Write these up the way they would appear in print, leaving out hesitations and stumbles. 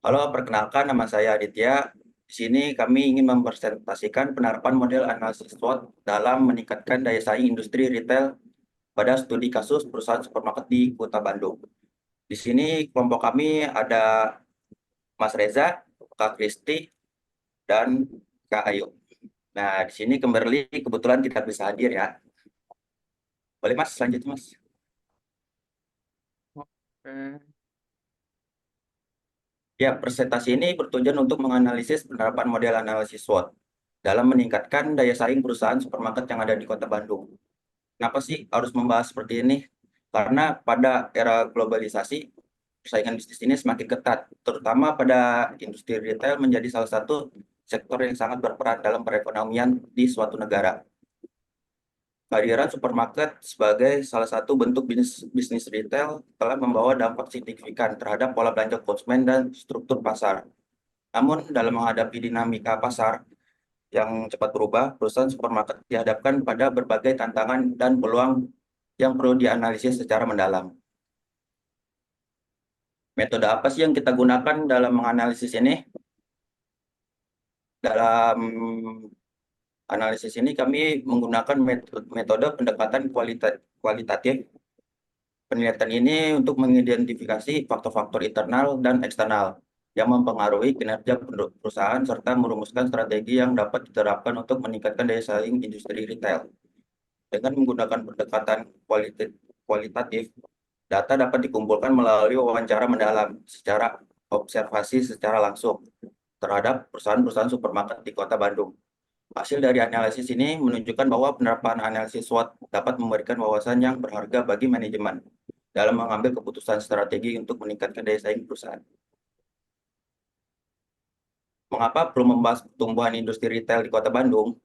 Halo, perkenalkan nama saya Aditya. Di sini kami ingin mempresentasikan penerapan model analisis SWOT dalam meningkatkan daya saing industri retail pada studi kasus perusahaan supermarket di Kota Bandung. Di sini kelompok kami ada Mas Reza, Kak Kristi, dan Kak Ayu. Nah, di sini Kimberly kebetulan tidak bisa hadir ya. Boleh Mas, lanjut Mas. Oke. Ya, presentasi ini bertujuan untuk menganalisis penerapan model analisis SWOT dalam meningkatkan daya saing perusahaan supermarket yang ada di Kota Bandung. Kenapa sih harus membahas seperti ini? Karena pada era globalisasi, persaingan bisnis ini semakin ketat, terutama pada industri retail menjadi salah satu sektor yang sangat berperan dalam perekonomian di suatu negara. Kehadiran supermarket sebagai salah satu bentuk bisnis retail telah membawa dampak signifikan terhadap pola belanja konsumen dan struktur pasar. Namun, dalam menghadapi dinamika pasar yang cepat berubah, perusahaan supermarket dihadapkan pada berbagai tantangan dan peluang yang perlu dianalisis secara mendalam. Metode apa sih yang kita gunakan dalam menganalisis ini? Dalam analisis ini kami menggunakan metode pendekatan kualitatif. Penelitian ini untuk mengidentifikasi faktor-faktor internal dan eksternal yang mempengaruhi kinerja perusahaan serta merumuskan strategi yang dapat diterapkan untuk meningkatkan daya saing industri retail. Dengan menggunakan pendekatan kualitatif, data dapat dikumpulkan melalui wawancara mendalam secara observasi secara langsung terhadap perusahaan-perusahaan supermarket di Kota Bandung. Hasil dari analisis ini menunjukkan bahwa penerapan analisis SWOT dapat memberikan wawasan yang berharga bagi manajemen dalam mengambil keputusan strategi untuk meningkatkan daya saing perusahaan. Mengapa perlu membahas pertumbuhan industri retail di Kota Bandung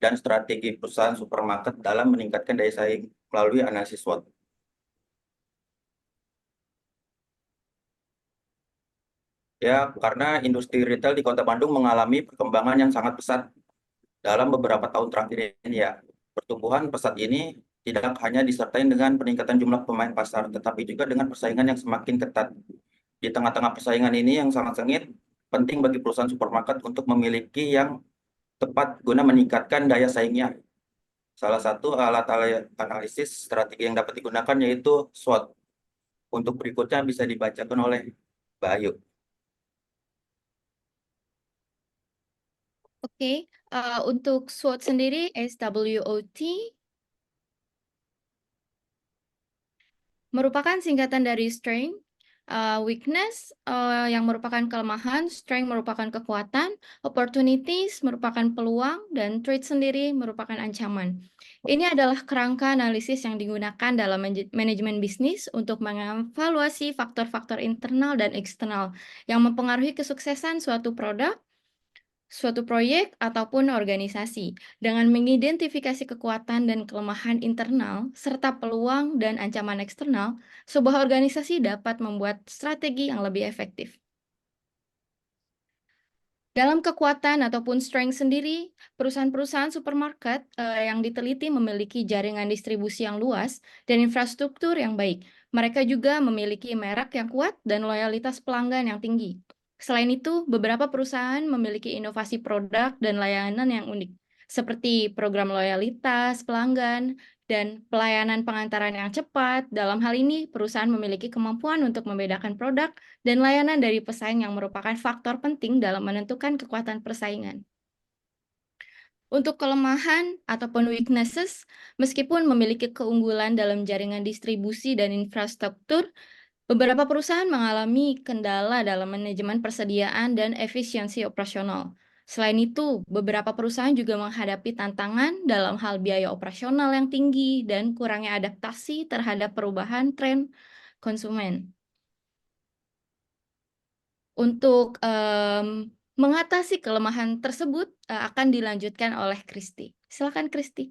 dan strategi perusahaan supermarket dalam meningkatkan daya saing melalui analisis SWOT? Ya, karena industri retail di Kota Bandung mengalami perkembangan yang sangat pesat dalam beberapa tahun terakhir ini ya. Pertumbuhan pesat ini tidak hanya disertai dengan peningkatan jumlah pemain pasar, tetapi juga dengan persaingan yang semakin ketat. Di tengah-tengah persaingan ini yang sangat sengit, penting bagi perusahaan supermarket untuk memiliki yang tepat guna meningkatkan daya saingnya. Salah satu alat analisis strategi yang dapat digunakan yaitu SWOT. Untuk berikutnya bisa dibacakan oleh Bayu. Oke, untuk SWOT sendiri, SWOT merupakan singkatan dari strength, weakness yang merupakan kelemahan, strength merupakan kekuatan, opportunities merupakan peluang, dan threat sendiri merupakan ancaman. Ini adalah kerangka analisis yang digunakan dalam manajemen bisnis untuk mengevaluasi faktor-faktor internal dan eksternal yang mempengaruhi kesuksesan suatu produk, suatu proyek ataupun organisasi dengan mengidentifikasi kekuatan dan kelemahan internal serta peluang dan ancaman eksternal, sebuah organisasi dapat membuat strategi yang lebih efektif. Dalam kekuatan ataupun strength sendiri, perusahaan-perusahaan supermarket yang diteliti memiliki jaringan distribusi yang luas dan infrastruktur yang baik. Mereka juga memiliki merek yang kuat dan loyalitas pelanggan yang tinggi. Selain itu, beberapa perusahaan memiliki inovasi produk dan layanan yang unik, seperti program loyalitas pelanggan dan pelayanan pengantaran yang cepat. Dalam hal ini, perusahaan memiliki kemampuan untuk membedakan produk dan layanan dari pesaing yang merupakan faktor penting dalam menentukan kekuatan persaingan. Untuk kelemahan ataupun weaknesses, meskipun memiliki keunggulan dalam jaringan distribusi dan infrastruktur, beberapa perusahaan mengalami kendala dalam manajemen persediaan dan efisiensi operasional. Selain itu, beberapa perusahaan juga menghadapi tantangan dalam hal biaya operasional yang tinggi dan kurangnya adaptasi terhadap perubahan tren konsumen. Untuk mengatasi kelemahan tersebut akan dilanjutkan oleh Kristi. Silakan Kristi.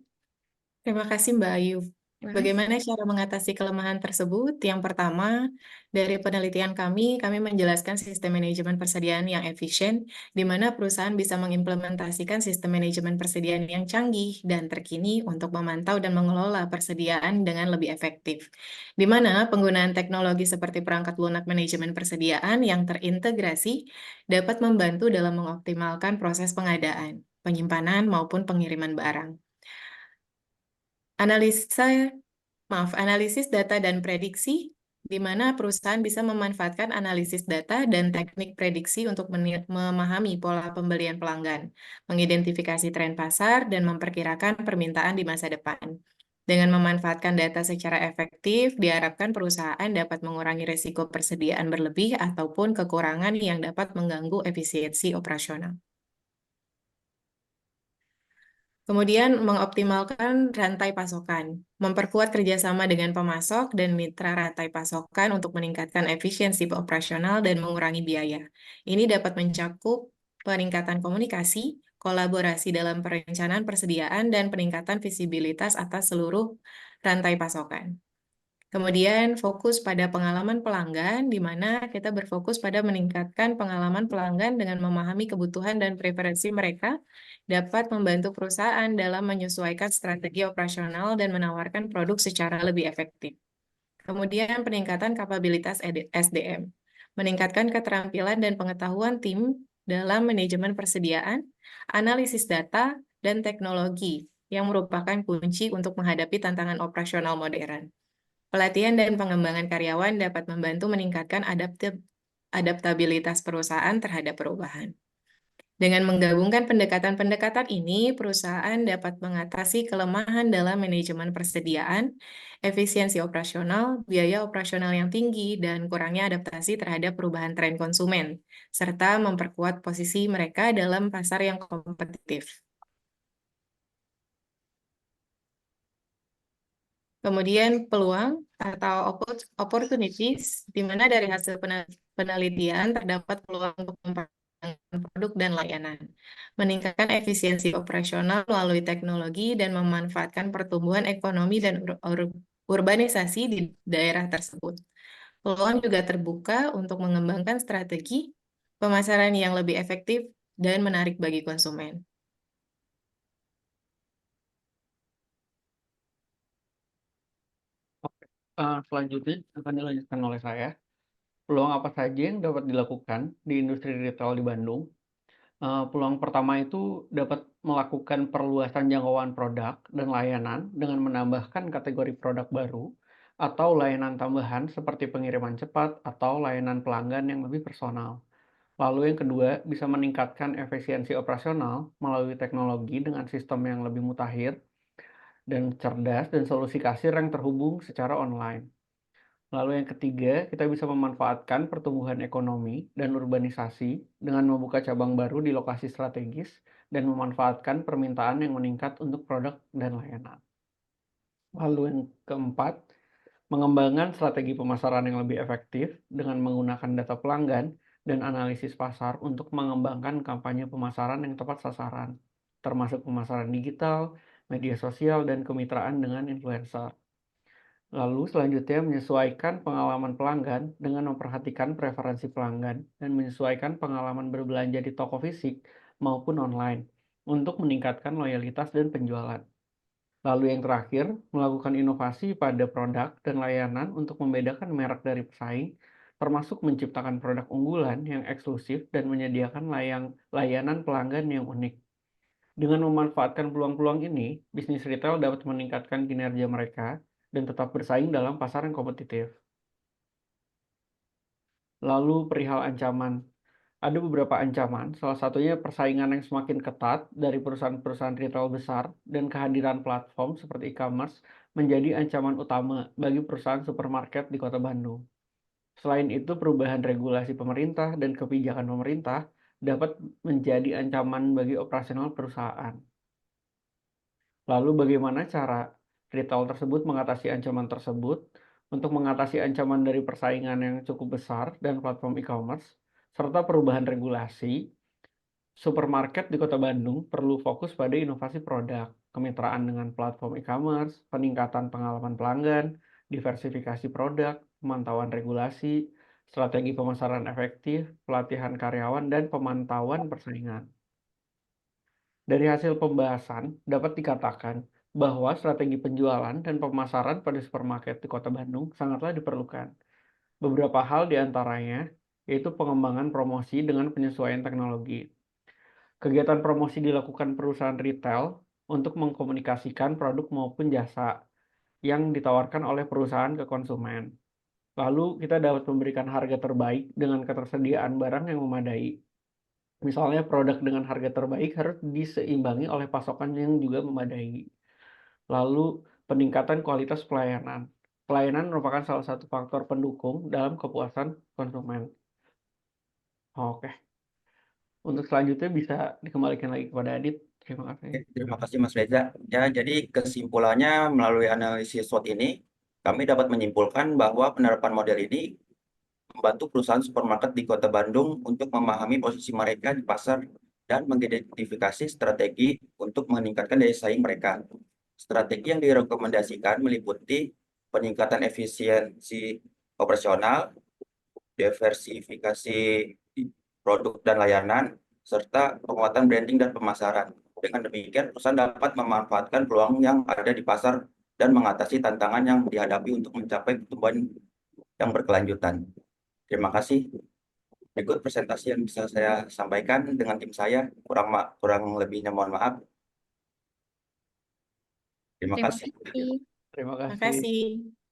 Terima kasih Mbak Ayu. Bagaimana cara mengatasi kelemahan tersebut? Yang pertama, dari penelitian kami menjelaskan sistem manajemen persediaan yang efisien, di mana perusahaan bisa mengimplementasikan sistem manajemen persediaan yang canggih dan terkini untuk memantau dan mengelola persediaan dengan lebih efektif. Di mana penggunaan teknologi seperti perangkat lunak manajemen persediaan yang terintegrasi dapat membantu dalam mengoptimalkan proses pengadaan, penyimpanan, maupun pengiriman barang. Analisis data dan prediksi, di mana perusahaan bisa memanfaatkan analisis data dan teknik prediksi untuk memahami pola pembelian pelanggan, mengidentifikasi tren pasar, dan memperkirakan permintaan di masa depan. Dengan memanfaatkan data secara efektif, diharapkan perusahaan dapat mengurangi risiko persediaan berlebih ataupun kekurangan yang dapat mengganggu efisiensi operasional. Kemudian mengoptimalkan rantai pasokan, memperkuat kerjasama dengan pemasok dan mitra rantai pasokan untuk meningkatkan efisiensi operasional dan mengurangi biaya. Ini dapat mencakup peningkatan komunikasi, kolaborasi dalam perencanaan persediaan, dan peningkatan visibilitas atas seluruh rantai pasokan. Kemudian fokus pada pengalaman pelanggan, di mana kita berfokus pada meningkatkan pengalaman pelanggan dengan memahami kebutuhan dan preferensi mereka, dapat membantu perusahaan dalam menyesuaikan strategi operasional dan menawarkan produk secara lebih efektif. Kemudian peningkatan kapabilitas SDM, meningkatkan keterampilan dan pengetahuan tim dalam manajemen persediaan, analisis data, dan teknologi yang merupakan kunci untuk menghadapi tantangan operasional modern. Pelatihan dan pengembangan karyawan dapat membantu meningkatkan adaptabilitas perusahaan terhadap perubahan. Dengan menggabungkan pendekatan-pendekatan ini, perusahaan dapat mengatasi kelemahan dalam manajemen persediaan, efisiensi operasional, biaya operasional yang tinggi, dan kurangnya adaptasi terhadap perubahan tren konsumen, serta memperkuat posisi mereka dalam pasar yang kompetitif. Kemudian peluang atau opportunities, di mana dari hasil penelitian terdapat peluang untuk memperkembangkan produk dan layanan, meningkatkan efisiensi operasional melalui teknologi, dan memanfaatkan pertumbuhan ekonomi dan urbanisasi di daerah tersebut. Peluang juga terbuka untuk mengembangkan strategi pemasaran yang lebih efektif dan menarik bagi konsumen. Selanjutnya akan dilanjutkan oleh saya. Peluang apa saja yang dapat dilakukan di industri retail di Bandung? Peluang pertama itu dapat melakukan perluasan jangkauan produk dan layanan dengan menambahkan kategori produk baru atau layanan tambahan seperti pengiriman cepat atau layanan pelanggan yang lebih personal. Lalu yang kedua, bisa meningkatkan efisiensi operasional melalui teknologi dengan sistem yang lebih mutakhir dan cerdas dan solusi kasir yang terhubung secara online. Lalu yang ketiga, kita bisa memanfaatkan pertumbuhan ekonomi dan urbanisasi dengan membuka cabang baru di lokasi strategis dan memanfaatkan permintaan yang meningkat untuk produk dan layanan. Lalu yang keempat, mengembangkan strategi pemasaran yang lebih efektif dengan menggunakan data pelanggan dan analisis pasar untuk mengembangkan kampanye pemasaran yang tepat sasaran, termasuk pemasaran digital, media sosial, dan kemitraan dengan influencer. Lalu selanjutnya menyesuaikan pengalaman pelanggan dengan memperhatikan preferensi pelanggan dan menyesuaikan pengalaman berbelanja di toko fisik maupun online untuk meningkatkan loyalitas dan penjualan. Lalu yang terakhir, melakukan inovasi pada produk dan layanan untuk membedakan merek dari pesaing, termasuk menciptakan produk unggulan yang eksklusif dan menyediakan layanan pelanggan yang unik. Dengan memanfaatkan peluang-peluang ini, bisnis retail dapat meningkatkan kinerja mereka dan tetap bersaing dalam pasar yang kompetitif. Lalu perihal ancaman. Ada beberapa ancaman, salah satunya persaingan yang semakin ketat dari perusahaan-perusahaan retail besar dan kehadiran platform seperti e-commerce menjadi ancaman utama bagi perusahaan supermarket di Kota Bandung. Selain itu, perubahan regulasi pemerintah dan kebijakan pemerintah dapat menjadi ancaman bagi operasional perusahaan. Lalu bagaimana cara retail tersebut mengatasi ancaman tersebut? Untuk mengatasi ancaman dari persaingan yang cukup besar dan platform e-commerce, serta perubahan regulasi, supermarket di Kota Bandung perlu fokus pada inovasi produk, kemitraan dengan platform e-commerce, peningkatan pengalaman pelanggan, diversifikasi produk, pemantauan regulasi, strategi pemasaran efektif, pelatihan karyawan, dan pemantauan persaingan. Dari hasil pembahasan, dapat dikatakan bahwa strategi penjualan dan pemasaran pada supermarket di Kota Bandung sangatlah diperlukan. Beberapa hal di antaranya yaitu pengembangan promosi dengan penyesuaian teknologi. Kegiatan promosi dilakukan perusahaan retail untuk mengkomunikasikan produk maupun jasa yang ditawarkan oleh perusahaan ke konsumen. Lalu kita dapat memberikan harga terbaik dengan ketersediaan barang yang memadai. Misalnya produk dengan harga terbaik harus diseimbangi oleh pasokan yang juga memadai. Lalu peningkatan kualitas pelayanan. Pelayanan merupakan salah satu faktor pendukung dalam kepuasan konsumen. Oke, untuk selanjutnya bisa dikembalikan lagi kepada Adit. Terima kasih. Terima kasih Mas Reza. Ya, jadi kesimpulannya melalui analisis SWOT ini, kami dapat menyimpulkan bahwa penerapan model ini membantu perusahaan supermarket di Kota Bandung untuk memahami posisi mereka di pasar dan mengidentifikasi strategi untuk meningkatkan daya saing mereka. Strategi yang direkomendasikan meliputi peningkatan efisiensi operasional, diversifikasi produk dan layanan, serta penguatan branding dan pemasaran. Dengan demikian, perusahaan dapat memanfaatkan peluang yang ada di pasar dan mengatasi tantangan yang dihadapi untuk mencapai pertumbuhan yang berkelanjutan. Terima kasih. Berikut presentasi yang bisa saya sampaikan dengan tim saya. Kurang lebihnya mohon maaf. Terima Terima kasih. kasih. Terima Terima kasih. kasih.